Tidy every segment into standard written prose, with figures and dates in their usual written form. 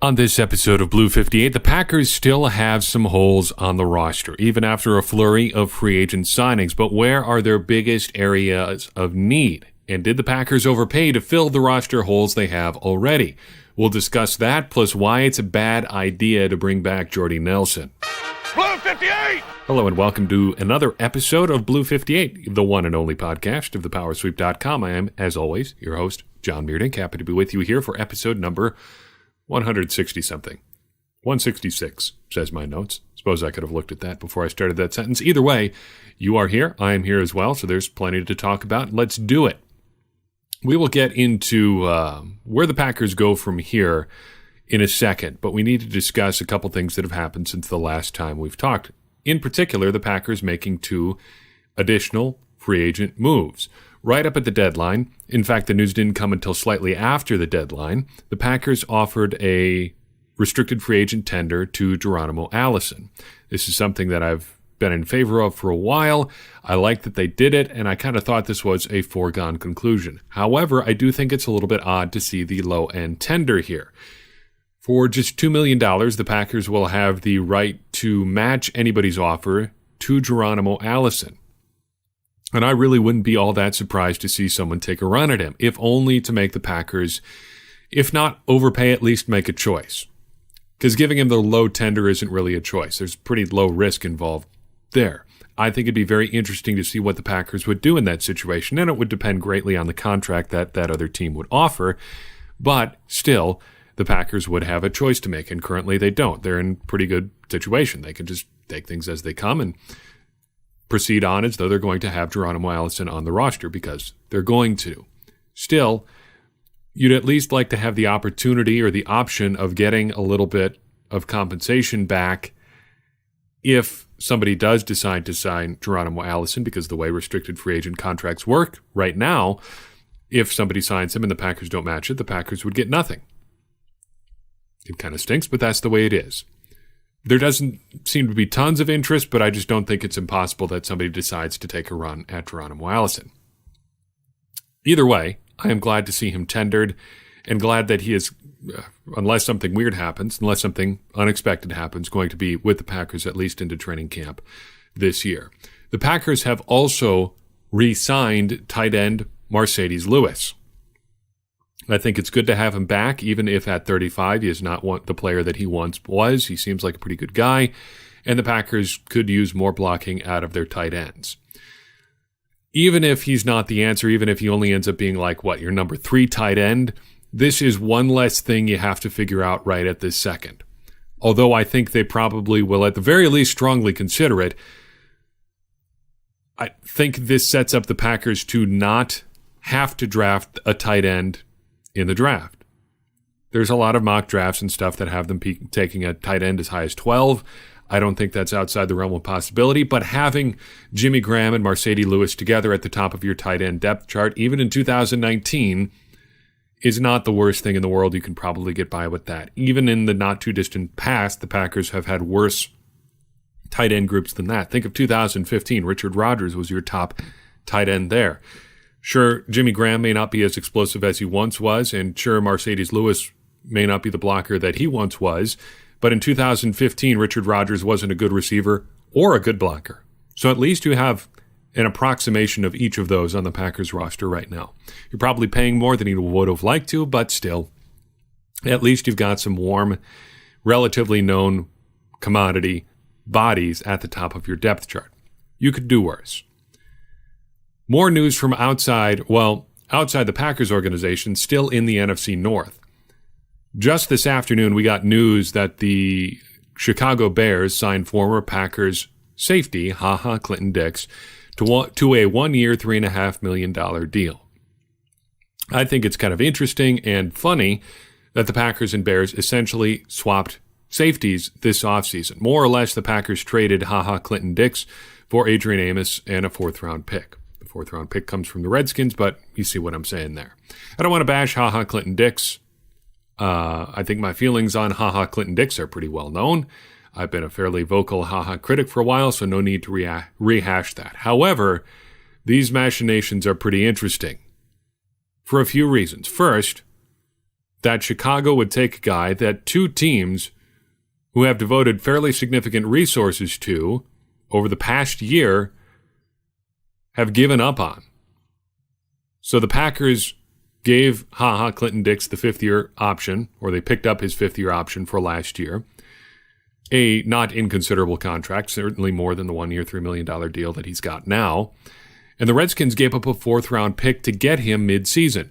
On this episode of Blue 58, the Packers still have some holes on the roster, even after a flurry of free agent signings. But where are their biggest areas of need? And did the Packers overpay to fill the roster holes they have already? We'll discuss that, plus why it's a bad idea to bring back Jordy Nelson. Blue 58! Hello and welcome to another episode of Blue 58, the one and only podcast of thepowersweep.com. I am, as always, your host, Jon Meerdink. Happy to be with you here for episode number 160-something. 166, says my notes. Suppose I could have looked at that before I started that sentence. Either way, you are here. I am here as well, so there's plenty to talk about. Let's do it. We will get into where the Packers go from here in a second, but we need to discuss a couple things that have happened since the last time we've talked. In particular, the Packers making two additional free agent moves. Right up at the deadline, in fact, the news didn't come until slightly after the deadline, the Packers offered a restricted free agent tender to Geronimo Allison. This is something that I've been in favor of for a while. I like that they did it, and I kind of thought this was a foregone conclusion. However, I do think it's a little bit odd to see the low-end tender here. For just $2 million, the Packers will have the right to match anybody's offer to Geronimo Allison. And I really wouldn't be all that surprised to see someone take a run at him, if only to make the Packers, if not overpay, at least make a choice. Because giving him the low tender isn't really a choice. There's pretty low risk involved there. I think it'd be very interesting to see what the Packers would do in that situation, and it would depend greatly on the contract that that other team would offer. But still, the Packers would have a choice to make, and currently they don't. They're in a pretty good situation. They can just take things as they come and proceed on as though they're going to have Geronimo Allison on the roster because they're going to. Still, you'd at least like to have the opportunity or the option of getting a little bit of compensation back if somebody does decide to sign Geronimo Allison, because the way restricted free agent contracts work right now, if somebody signs him and the Packers don't match it, the Packers would get nothing. It kind of stinks, but that's the way it is. There doesn't seem to be tons of interest, but I just don't think it's impossible that somebody decides to take a run at Geronimo Allison. Either way, I am glad to see him tendered and glad that he is, unless something weird happens, unless something unexpected happens, going to be with the Packers at least into training camp this year. The Packers have also re-signed tight end Marcedes Lewis. I think it's good to have him back, even if at 35 he is not the player that he once was. He seems like a pretty good guy, and the Packers could use more blocking out of their tight ends. Even if he's not the answer, even if he only ends up being like, your number 3 tight end, this is one less thing you have to figure out right at this second. Although I think they probably will at the very least strongly consider it, I think this sets up the Packers to not have to draft a tight end in the draft. There's a lot of mock drafts and stuff that have them taking a tight end as high as 12. I don't think that's outside the realm of possibility, but having Jimmy Graham and Marcedes Lewis together at the top of your tight end depth chart, even in 2019, is not the worst thing in the world. You can probably get by with that. Even in the not too distant past, the Packers have had worse tight end groups than that. Think of 2015. Richard Rodgers was your top tight end there. Sure, Jimmy Graham may not be as explosive as he once was, and sure, Marcedes Lewis may not be the blocker that he once was, but in 2015, Richard Rodgers wasn't a good receiver or a good blocker. So at least you have an approximation of each of those on the Packers roster right now. You're probably paying more than you would have liked to, but still, at least you've got some warm, relatively known commodity bodies at the top of your depth chart. You could do worse. More news from outside the Packers organization, still in the NFC North. Just this afternoon, we got news that the Chicago Bears signed former Packers safety, Clinton Dix, to a 1-year, $3.5 million deal. I think it's kind of interesting and funny that the Packers and Bears essentially swapped safeties this offseason. More or less, the Packers traded Clinton Dix for Adrian Amos and a 4th-round pick. Fourth-round pick comes from the Redskins, but you see what I'm saying there. I don't want to bash Clinton Dix. I think my feelings on Clinton Dix are pretty well known. I've been a fairly vocal critic for a while, so no need to rehash that. However, these machinations are pretty interesting for a few reasons. First, that Chicago would take a guy that two teams who have devoted fairly significant resources to over the past year have given up on. So the Packers gave Clinton Dix the fifth-year option, or they picked up his fifth-year option for last year. A not inconsiderable contract, certainly more than the one-year, $3 million deal that he's got now. And the Redskins gave up a fourth-round pick to get him mid-season.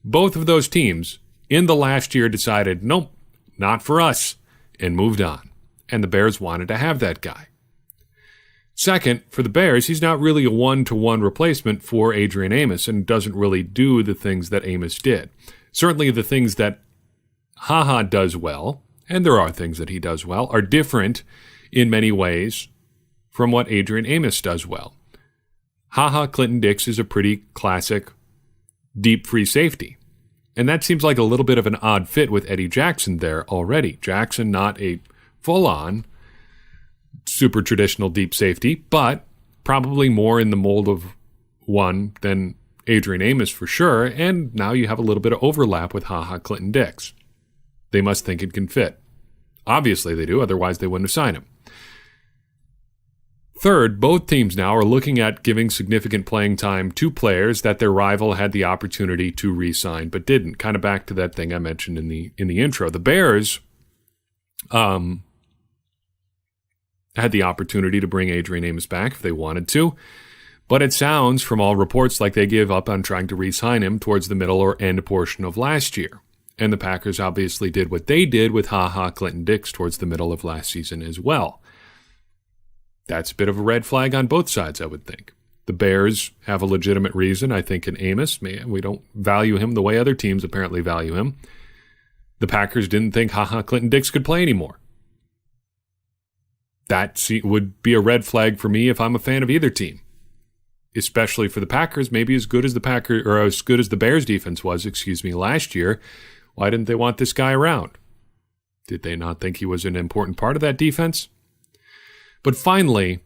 Both of those teams in the last year decided, nope, not for us, and moved on. And the Bears wanted to have that guy. Second, for the Bears, he's not really a one-to-one replacement for Adrian Amos and doesn't really do the things that Amos did. Certainly the things that does well, and there are things that he does well, are different in many ways from what Adrian Amos does well. Clinton Dix is a pretty classic deep free safety. And that seems like a little bit of an odd fit with Eddie Jackson there already. Jackson, not a full-on super traditional deep safety, but probably more in the mold of one than Adrian Amos for sure, and now you have a little bit of overlap with Clinton Dix. They must think it can fit. Obviously they do, otherwise they wouldn't have signed him. Third, both teams now are looking at giving significant playing time to players that their rival had the opportunity to re-sign but didn't. Kind of back to that thing I mentioned in the intro. The Bears had the opportunity to bring Adrian Amos back if they wanted to, but it sounds from all reports like they gave up on trying to re-sign him towards the middle or end portion of last year. And the Packers obviously did what they did with Clinton Dix towards the middle of last season as well. That's a bit of a red flag on both sides, I would think. The Bears have a legitimate reason, I think, in Amos. Man, we don't value him the way other teams apparently value him. The Packers didn't think Clinton Dix could play anymore. That would be a red flag for me if I'm a fan of either team. Especially for the Packers, maybe as good as the Bears defense was, last year. Why didn't they want this guy around? Did they not think he was an important part of that defense? But finally,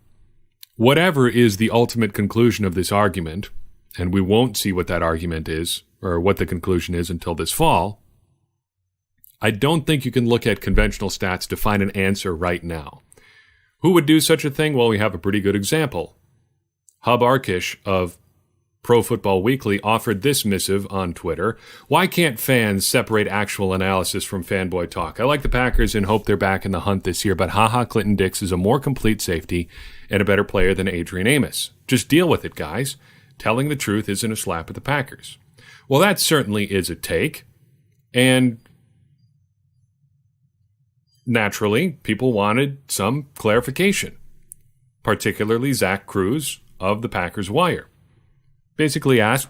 whatever is the ultimate conclusion of this argument, and we won't see what that argument is, or what the conclusion is until this fall, I don't think you can look at conventional stats to find an answer right now. Who would do such a thing? Well, we have a pretty good example. Hub Arkish of Pro Football Weekly offered this missive on Twitter. Why can't fans separate actual analysis from fanboy talk? I like the Packers and hope they're back in the hunt this year, but Clinton Dix is a more complete safety and a better player than Adrian Amos. Just deal with it, guys. Telling the truth isn't a slap at the Packers. Well, that certainly is a take, and naturally, people wanted some clarification, particularly Zach Cruz of the Packers Wire. Basically asked,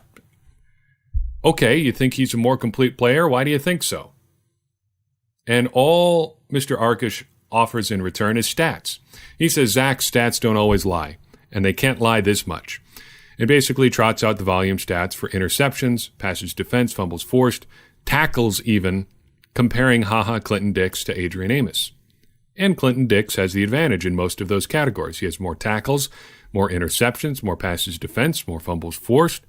okay, you think he's a more complete player? Why do you think so? And all Mr. Arkish offers in return is stats. He says Zach's stats don't always lie, and they can't lie this much. It basically trots out the volume stats for interceptions, passes defense, fumbles forced, tackles even, comparing Clinton Dix to Adrian Amos. And Clinton Dix has the advantage in most of those categories. He has more tackles, more interceptions, more passes defense, more fumbles forced,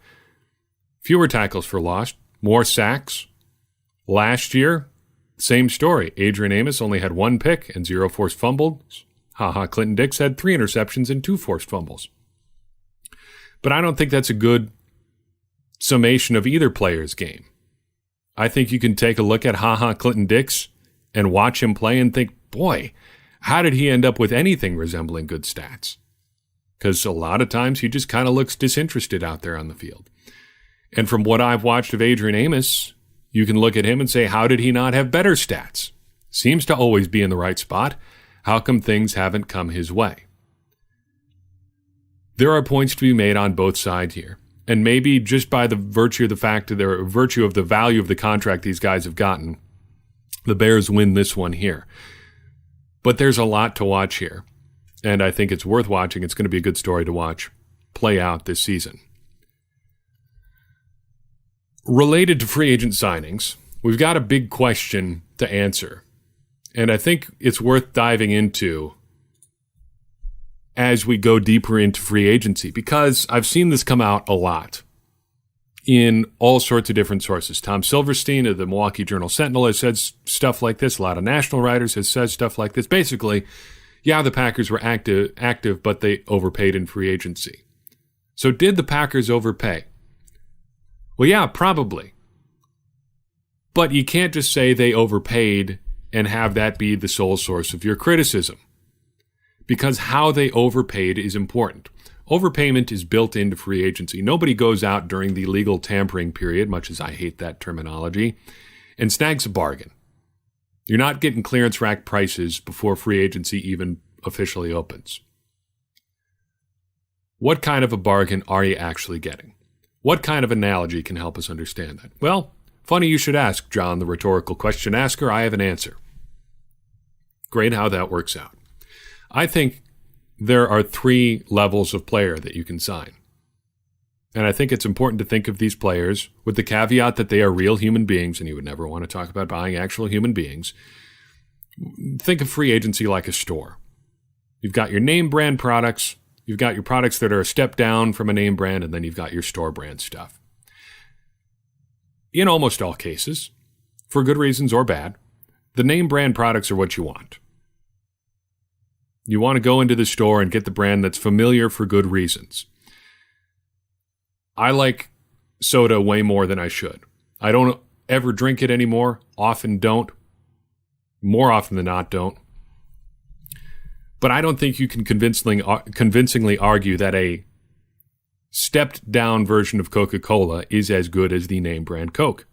fewer tackles for loss, more sacks. Last year, same story. Adrian Amos only had 1 pick and 0 forced fumbles. Clinton Dix had 3 interceptions and 2 forced fumbles. But I don't think that's a good summation of either player's game. I think you can take a look at Clinton Dix and watch him play and think, boy, how did he end up with anything resembling good stats? Because a lot of times he just kind of looks disinterested out there on the field. And from what I've watched of Adrian Amos, you can look at him and say, how did he not have better stats? Seems to always be in the right spot. How come things haven't come his way? There are points to be made on both sides here. And maybe just by the virtue of the value of the contract these guys have gotten, the Bears win this one here. But there's a lot to watch here. And I think it's worth watching. It's going to be a good story to watch play out this season. Related to free agent signings, we've got a big question to answer. And I think it's worth diving into as we go deeper into free agency, because I've seen this come out a lot. in all sorts of different sources. Tom Silverstein of the Milwaukee Journal-Sentinel has said stuff like this. A lot of national writers have said stuff like this. Basically, yeah, the Packers were active, but they overpaid in free agency. So did the Packers overpay? Well, yeah, probably. But you can't just say they overpaid and have that be the sole source of your criticism. Because how they overpaid is important. Overpayment is built into free agency. Nobody goes out during the legal tampering period, much as I hate that terminology, and snags a bargain. You're not getting clearance rack prices before free agency even officially opens. What kind of a bargain are you actually getting? What kind of analogy can help us understand that? Well, funny you should ask, John, the rhetorical question asker. I have an answer. Great how that works out. I think there are 3 levels of player that you can sign. And I think it's important to think of these players with the caveat that they are real human beings, and you would never want to talk about buying actual human beings. Think of free agency like a store. You've got your name brand products, you've got your products that are a step down from a name brand, and then you've got your store brand stuff. In almost all cases, for good reasons or bad, the name brand products are what you want. You want to go into the store and get the brand that's familiar for good reasons. I like soda way more than I should. I don't ever drink it anymore, often don't. More often than not, don't. But I don't think you can convincingly argue that a stepped down version of Coca-Cola is as good as the name brand Coke.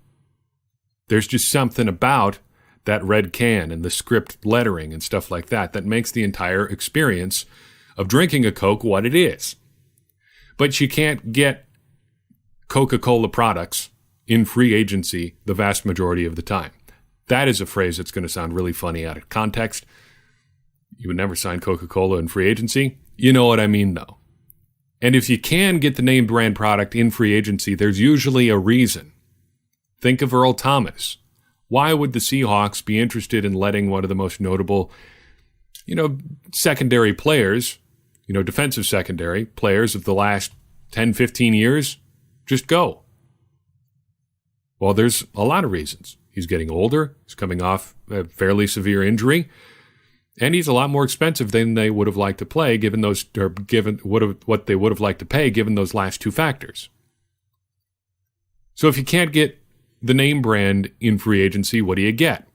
There's just something about that red can and the script lettering and stuff like that that makes the entire experience of drinking a Coke what it is. But you can't get Coca-Cola products in free agency the vast majority of the time. That is a phrase that's going to sound really funny out of context. You would never sign Coca-Cola in free agency. You know what I mean, though. And if you can get the name brand product in free agency, there's usually a reason. Think of Earl Thomas. Why would the Seahawks be interested in letting one of the most notable, secondary players, defensive secondary players of the last 10, 15 years just go? Well, there's a lot of reasons. He's getting older. He's coming off a fairly severe injury. And he's a lot more expensive than they would have liked to play, given what they would have liked to pay, given those last 2 factors. So if you can't get the name brand in free agency, what do you get?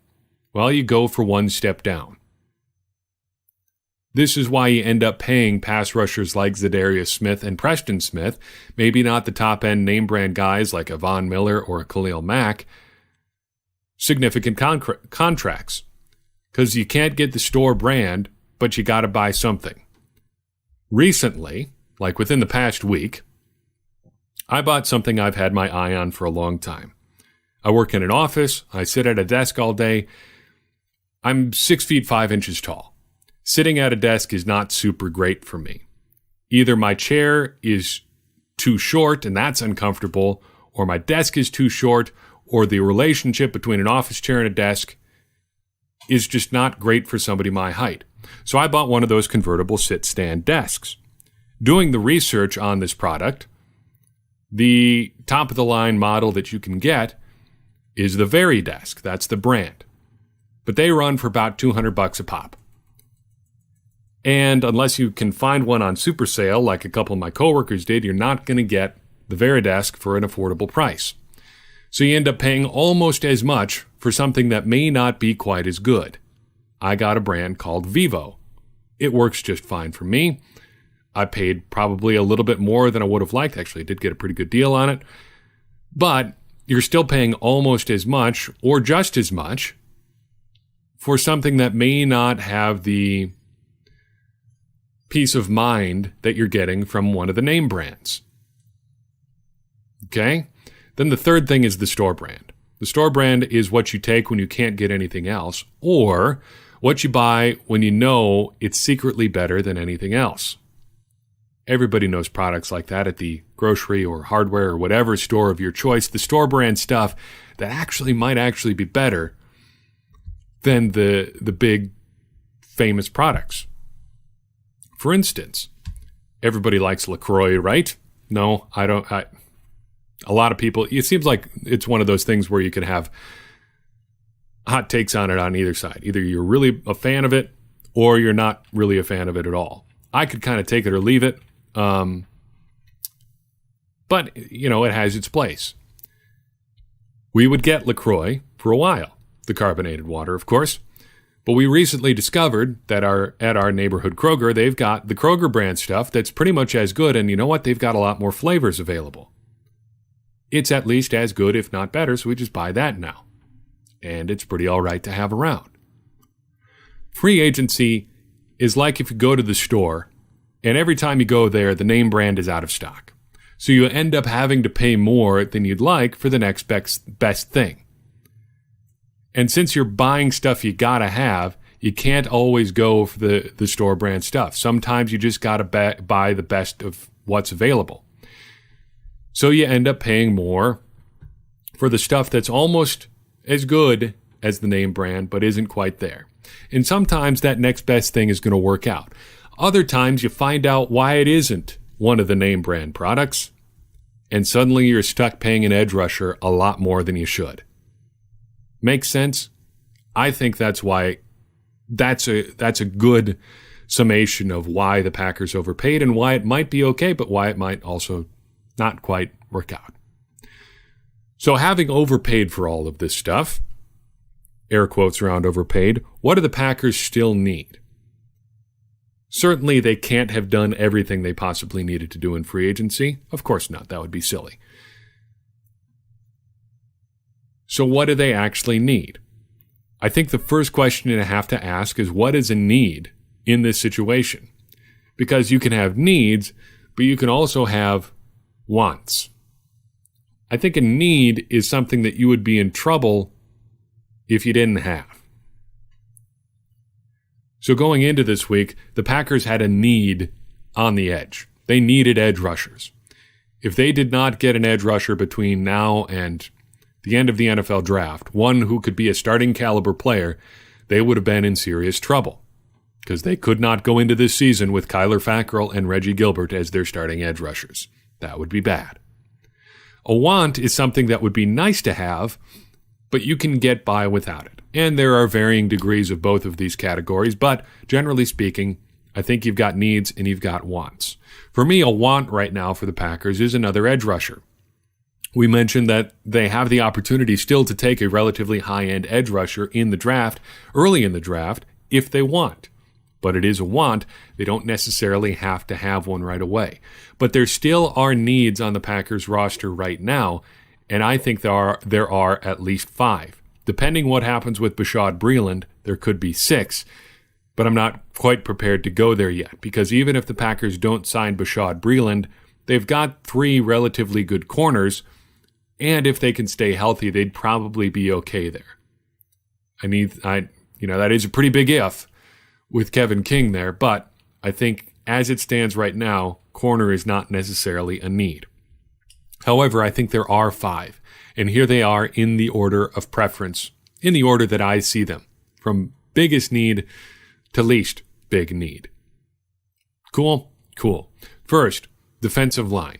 Well, you go for one step down. This is why you end up paying pass rushers like Zadarius Smith and Preston Smith, maybe not the top-end name brand guys like a Von Miller or a Khalil Mack, significant contracts. Because you can't get the store brand, but you got to buy something. Recently, like within the past week, I bought something I've had my eye on for a long time. I work in an office. I sit at a desk all day. I'm 6 feet 5 inches tall. Sitting at a desk is not super great for me. Either my chair is too short and that's uncomfortable, or my desk is too short, or the relationship between an office chair and a desk is just not great for somebody my height. So I bought one of those convertible sit-stand desks. Doing the research on this product, the top-of-the-line model that you can get is the VariDesk. That's the brand. But they run for about $200 a pop. And unless you can find one on super sale, like a couple of my coworkers did, you're not going to get the VariDesk for an affordable price. So you end up paying almost as much for something that may not be quite as good. I got a brand called Vivo. It works just fine for me. I paid probably a little bit more than I would have liked. Actually, I did get a pretty good deal on it. But you're still paying almost as much or just as much for something that may not have the peace of mind that you're getting from one of the name brands. Okay? Then the third thing is the store brand. The store brand is what you take when you can't get anything else, or what you buy when you know it's secretly better than anything else. Everybody knows products like that at the grocery or hardware or whatever store of your choice. The store brand stuff that might actually be better than the big famous products. For instance, everybody likes LaCroix, right? No, I don't. A lot of people, it seems like it's one of those things where you could have hot takes on it on either side. Either you're really a fan of it or you're not really a fan of it at all. I could kind of take it or leave it. But, it has its place. We would get LaCroix for a while, the carbonated water, of course. But we recently discovered that at our neighborhood Kroger, they've got the Kroger brand stuff that's pretty much as good. And you know what? They've got a lot more flavors available. It's at least as good, if not better, so we just buy that now. And it's pretty all right to have around. Free agency is like if you go to the store, and every time you go there, the name brand is out of stock. So you end up having to pay more than you'd like for the next best thing. And since you're buying stuff you gotta have, you can't always go for the store brand stuff. Sometimes you just gotta buy the best of what's available. So you end up paying more for the stuff that's almost as good as the name brand, but isn't quite there. And sometimes that next best thing is going to work out. Other times you find out why it isn't one of the name brand products, and suddenly you're stuck paying an edge rusher a lot more than you should. Makes sense? I think that's why that's a good summation of why the Packers overpaid and why it might be okay, but why it might also not quite work out. So having overpaid for all of this stuff, air quotes around overpaid, what do the Packers still need? Certainly they can't have done everything they possibly needed to do in free agency. Of course not. That would be silly. So what do they actually need? I think the first question you have to ask is, what is a need in this situation? Because you can have needs, but you can also have wants. I think a need is something that you would be in trouble if you didn't have. So going into this week, the Packers had a need on the edge. They needed edge rushers. If they did not get an edge rusher between now and the end of the NFL draft, one who could be a starting caliber player, they would have been in serious trouble because they could not go into this season with Kyler Fackrell and Reggie Gilbert as their starting edge rushers. That would be bad. A want is something that would be nice to have, but you can get by without it. And there are varying degrees of both of these categories, but generally speaking, I think you've got needs and you've got wants. For me, a want right now for the Packers is another edge rusher. We mentioned that they have the opportunity still to take a relatively high-end edge rusher in the draft, early in the draft, if they want. But it is a want. They don't necessarily have to have one right away. But there still are needs on the Packers roster right now, and I think there are at least 5. Depending what happens with Bashaud Breeland, there could be 6, but I'm not quite prepared to go there yet, because even if the Packers don't sign Bashaud Breeland, they've got 3 relatively good corners, and if they can stay healthy, they'd probably be okay there. That is a pretty big if with Kevin King there, but I think as it stands right now, corner is not necessarily a need. However, I think there are 5, and here they are in the order of preference, in the order that I see them, from biggest need to least big need. Cool? Cool. First, defensive line.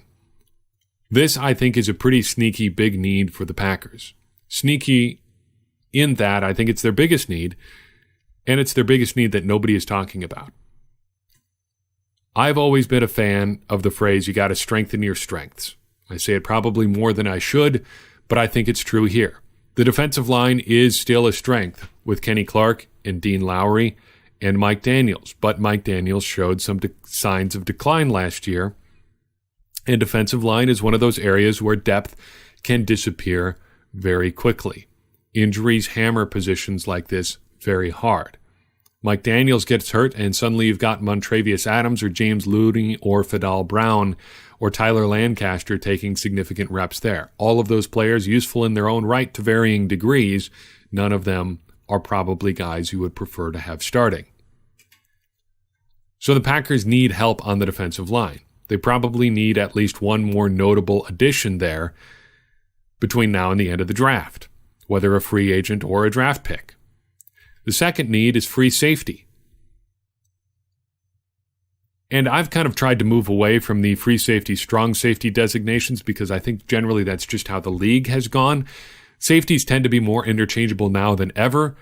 This, I think, is a pretty sneaky big need for the Packers. Sneaky in that I think it's their biggest need, and it's their biggest need that nobody is talking about. I've always been a fan of the phrase, you got to strengthen your strengths. I say it probably more than I should, but I think it's true here. The defensive line is still a strength with Kenny Clark and Dean Lowry and Mike Daniels, but Mike Daniels showed some signs of decline last year, and defensive line is one of those areas where depth can disappear very quickly. Injuries hammer positions like this very hard. Mike Daniels gets hurt, and suddenly you've got Montravius Adams or James Looney or Fadal Brown or Tyler Lancaster taking significant reps there. All of those players useful in their own right to varying degrees. None of them are probably guys you would prefer to have starting. So the Packers need help on the defensive line. They probably need at least one more notable addition there between now and the end of the draft, whether a free agent or a draft pick. The second need is free safety. And I've kind of tried to move away from the free safety, strong safety designations because I think generally that's just how the league has gone. Safeties tend to be more interchangeable now than ever.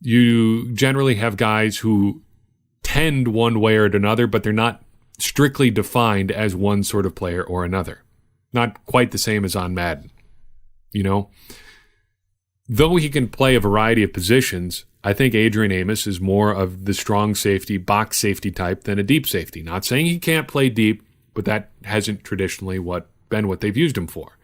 You generally have guys who tend one way or another, but they're not strictly defined as one sort of player or another. Not quite the same as on Madden. Though he can play a variety of positions, I think Adrian Amos is more of the strong safety, box safety type than a deep safety. Not saying he can't play deep, but that hasn't traditionally been what they've used him for.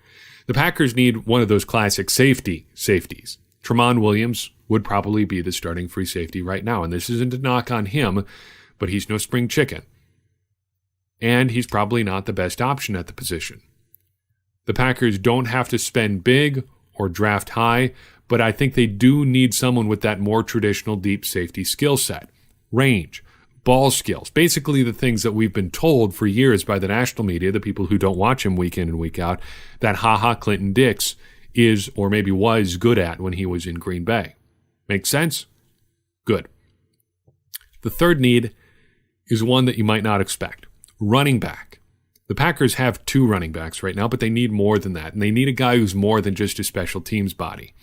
The Packers need one of those classic safeties. Tramon Williams would probably be the starting free safety right now, and this isn't a knock on him, but he's no spring chicken. And he's probably not the best option at the position. The Packers don't have to spend big or draft high, but I think they do need someone with that more traditional deep safety skill set. Range, ball skills, basically the things that we've been told for years by the national media, the people who don't watch him week in and week out, that Clinton Dix is or maybe was good at when he was in Green Bay. Make sense? Good. The third need is one that you might not expect. Running back. The Packers have 2 running backs right now, but they need more than that, and they need a guy who's more than just a special teams body.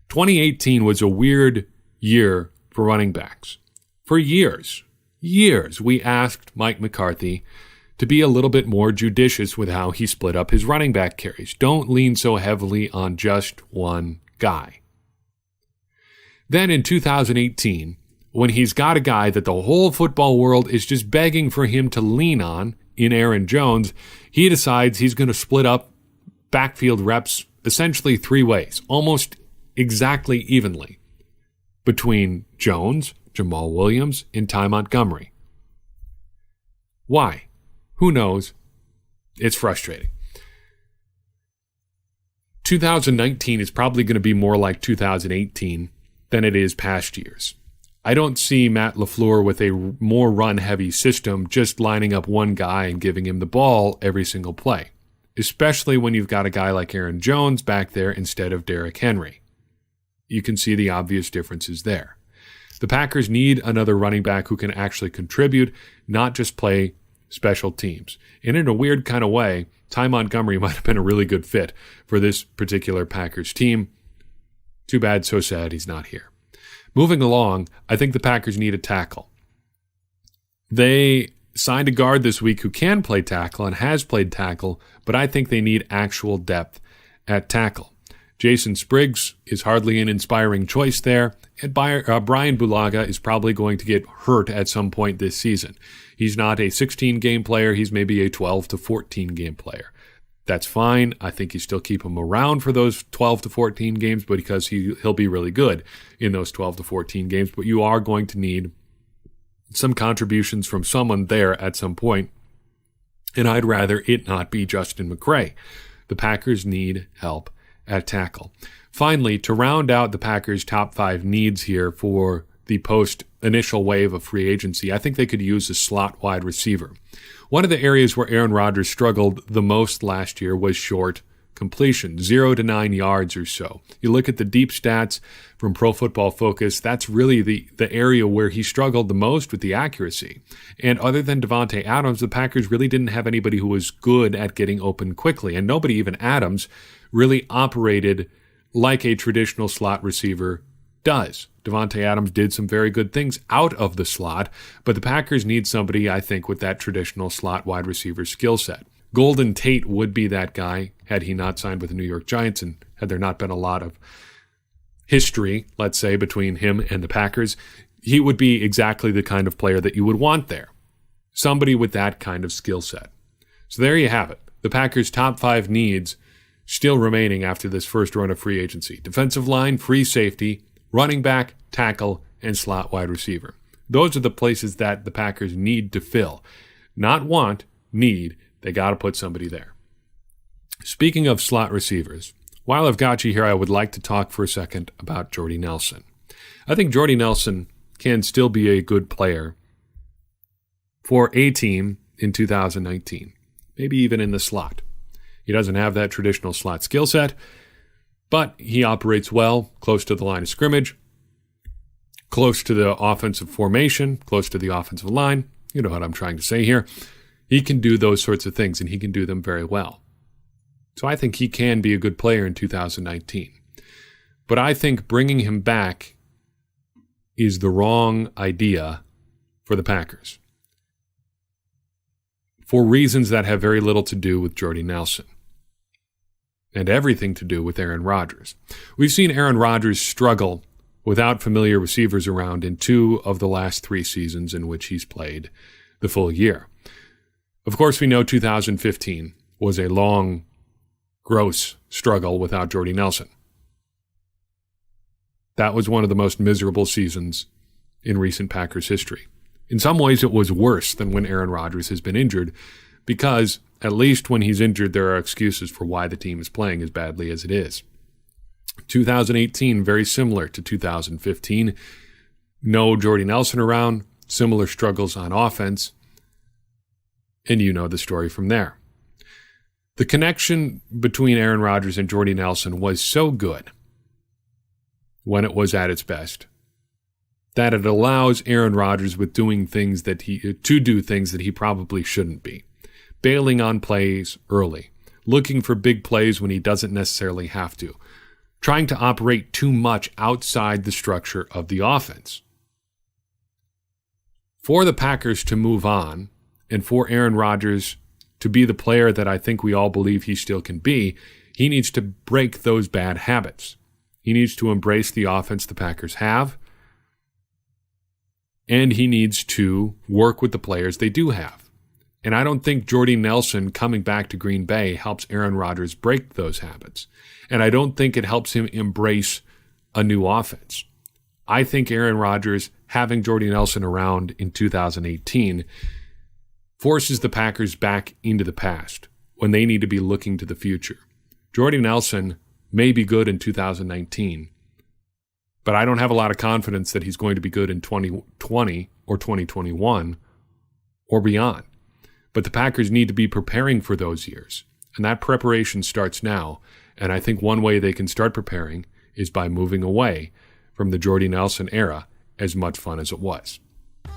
2018 was a weird year for running backs. For years, we asked Mike McCarthy to be a little bit more judicious with how he split up his running back carries. Don't lean so heavily on just one guy. Then in 2018, when he's got a guy that the whole football world is just begging for him to lean on in Aaron Jones, he decides he's going to split up backfield reps essentially 3 ways, almost exactly evenly, between Jones, Jamal Williams, and Ty Montgomery. Why? Who knows? It's frustrating. 2019 is probably going to be more like 2018 than it is past years. I don't see Matt LaFleur with a more run-heavy system just lining up one guy and giving him the ball every single play, especially when you've got a guy like Aaron Jones back there instead of Derrick Henry. You can see the obvious differences there. The Packers need another running back who can actually contribute, not just play special teams. And in a weird kind of way, Ty Montgomery might have been a really good fit for this particular Packers team. Too bad, so sad he's not here. Moving along, I think the Packers need a tackle. They signed a guard this week who can play tackle and has played tackle, but I think they need actual depth at tackle. Jason Spriggs is hardly an inspiring choice there, and Brian Bulaga is probably going to get hurt at some point this season. He's not a 16-game player, he's maybe a 12 to 14-game player. That's fine. I think you still keep him around for those 12 to 14 games, but because he'll be really good in those 12 to 14 games. But you are going to need some contributions from someone there at some point, and I'd rather it not be Justin McCray. The Packers need help at tackle. Finally, to round out the Packers' top 5 needs here for the post-initial wave of free agency, I think they could use a slot wide receiver. One of the areas where Aaron Rodgers struggled the most last year was short completion, 0 to 9 yards or so. You look at the deep stats from Pro Football Focus, that's really the area where he struggled the most with the accuracy. And other than Davante Adams, the Packers really didn't have anybody who was good at getting open quickly. And nobody, even Adams, really operated like a traditional slot receiver does. Davante Adams did some very good things out of the slot, but the Packers need somebody, I think, with that traditional slot wide receiver skill set. Golden Tate would be that guy had he not signed with the New York Giants and had there not been a lot of history, let's say, between him and the Packers. He would be exactly the kind of player that you would want there. Somebody with that kind of skill set. So there you have it. The Packers' top 5 needs still remaining after this first run of free agency. Defensive line, free safety, running back, tackle, and slot wide receiver. Those are the places that the Packers need to fill. Not want, need. They got to put somebody there. Speaking of slot receivers, while I've got you here, I would like to talk for a second about Jordy Nelson. I think Jordy Nelson can still be a good player for a team in 2019, maybe even in the slot. He doesn't have that traditional slot skill set, but he operates well, close to the line of scrimmage, close to the offensive formation, close to the offensive line. You know what I'm trying to say here. He can do those sorts of things, and he can do them very well. So I think he can be a good player in 2019. But I think bringing him back is the wrong idea for the Packers, for reasons that have very little to do with Jordy Nelson and everything to do with Aaron Rodgers. We've seen Aaron Rodgers struggle without familiar receivers around in 2 of the last 3 seasons in which he's played the full year. Of course, we know 2015 was a long, gross struggle without Jordy Nelson. That was one of the most miserable seasons in recent Packers history. In some ways, it was worse than when Aaron Rodgers has been injured, because at least when he's injured, there are excuses for why the team is playing as badly as it is. 2018, very similar to 2015. No Jordy Nelson around, similar struggles on offense, and you know the story from there. The connection between Aaron Rodgers and Jordy Nelson was so good when it was at its best that it allows Aaron Rodgers to do things that he probably shouldn't be. Bailing on plays early, looking for big plays when he doesn't necessarily have to, trying to operate too much outside the structure of the offense. For the Packers to move on, and for Aaron Rodgers to be the player that I think we all believe he still can be, he needs to break those bad habits. He needs to embrace the offense the Packers have, and he needs to work with the players they do have. And I don't think Jordy Nelson coming back to Green Bay helps Aaron Rodgers break those habits. And I don't think it helps him embrace a new offense. I think Aaron Rodgers having Jordy Nelson around in 2018 forces the Packers back into the past when they need to be looking to the future. Jordy Nelson may be good in 2019, but I don't have a lot of confidence that he's going to be good in 2020 or 2021 or beyond. But the Packers need to be preparing for those years, and that preparation starts now. And I think one way they can start preparing is by moving away from the Jordy Nelson era, as much fun as it was.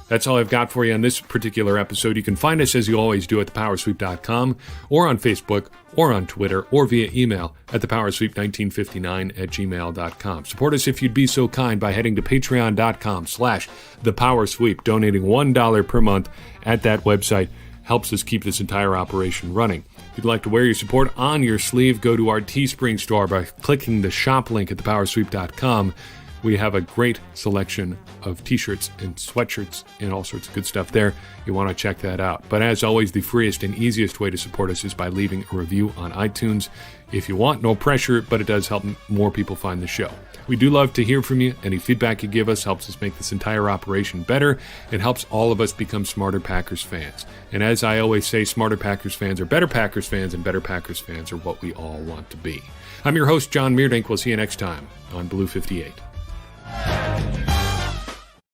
That's all I've got for you on this particular episode. You can find us, as you always do, at thepowersweep.com, or on Facebook, or on Twitter, or via email at thepowersweep1959@gmail.com. Support us if you'd be so kind by heading to patreon.com/thepowersweep. Donating $1 per month at that website helps us keep this entire operation running. If you'd like to wear your support on your sleeve, go to our Teespring store by clicking the shop link at thepowersweep.com. We have a great selection of t-shirts and sweatshirts and all sorts of good stuff there. You want to check that out. But as always, the freest and easiest way to support us is by leaving a review on iTunes. If you want, no pressure, but it does help more people find the show. We do love to hear from you. Any feedback you give us helps us make this entire operation better. It helps all of us become smarter Packers fans. And as I always say, smarter Packers fans are better Packers fans, and better Packers fans are what we all want to be. I'm your host, Jon Meerdink. We'll see you next time on Blue 58.